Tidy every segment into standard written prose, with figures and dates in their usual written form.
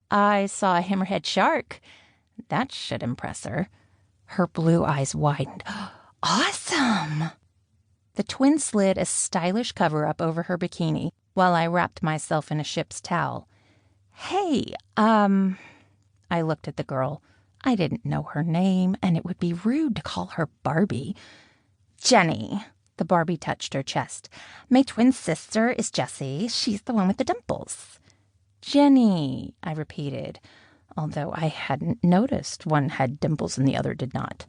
I saw a hammerhead shark. That should impress her. Her blue eyes widened. Awesome! The twin slid a stylish cover-up over her bikini while I wrapped myself in a ship's towel. Hey, I looked at the girl. I didn't know her name, and it would be rude to call her Barbie. Jenny. The Barbie touched her chest. My twin sister is Jessie. She's the one with the dimples. Jenny, I repeated, although I hadn't noticed one had dimples and the other did not.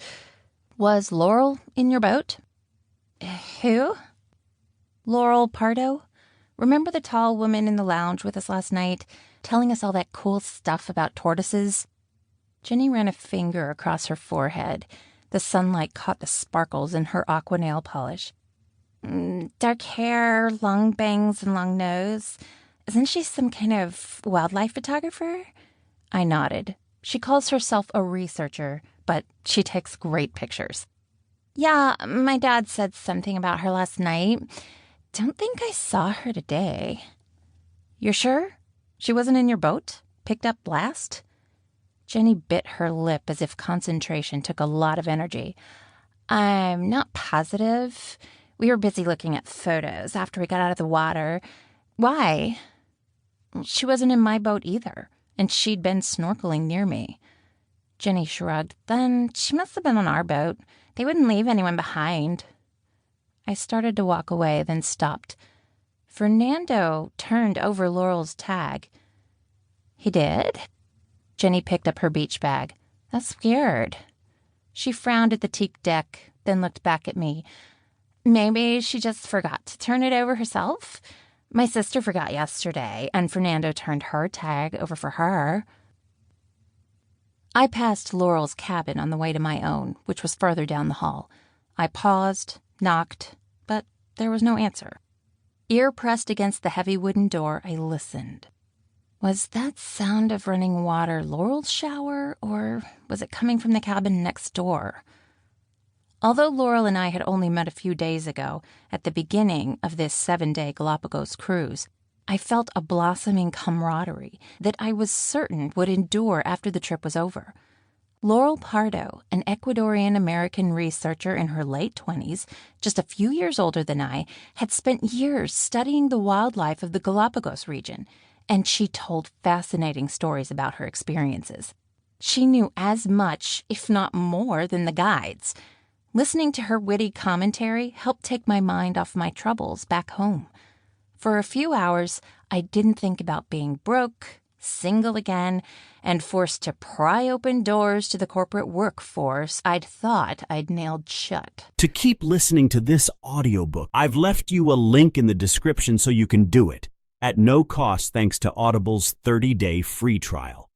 Was Laurel in your boat? Who? Laurel Pardo. Remember the tall woman in the lounge with us last night, telling us all that cool stuff about tortoises? Jenny ran a finger across her forehead. The sunlight caught the sparkles in her aqua nail polish. Dark hair, long bangs, and long nose. Isn't she some kind of wildlife photographer? I nodded. She calls herself a researcher, but she takes great pictures. Yeah, my dad said something about her last night. Don't think I saw her today. You're sure? She wasn't in your boat? Picked up last? Jenny bit her lip as if concentration took a lot of energy. I'm not positive. We were busy looking at photos after we got out of the water. Why? She wasn't in my boat either, and she'd been snorkeling near me. Jenny shrugged. Then she must have been on our boat. They wouldn't leave anyone behind. I started to walk away, then stopped. Fernando turned over Laurel's tag. He did? Jenny picked up her beach bag. That's weird. She frowned at the teak deck, then looked back at me. Maybe she just forgot to turn it over herself? My sister forgot yesterday, and Fernando turned her tag over for her. I passed Laurel's cabin on the way to my own, which was further down the hall. I paused, knocked, but there was no answer. Ear pressed against the heavy wooden door, I listened. Was that sound of running water Laurel's shower, or was it coming from the cabin next door? Although Laurel and I had only met a few days ago, at the beginning of this 7-day Galapagos cruise, I felt a blossoming camaraderie that I was certain would endure after the trip was over. Laurel Pardo, an Ecuadorian-American researcher in her late 20s, just a few years older than I, had spent years studying the wildlife of the Galapagos region, and she told fascinating stories about her experiences. She knew as much, if not more, than the guides. Listening to her witty commentary helped take my mind off my troubles back home. For a few hours, I didn't think about being broke, single again, and forced to pry open doors to the corporate workforce I'd thought I'd nailed shut. To keep listening to this audiobook, I've left you a link in the description so you can do it, at no cost thanks to Audible's 30-day free trial.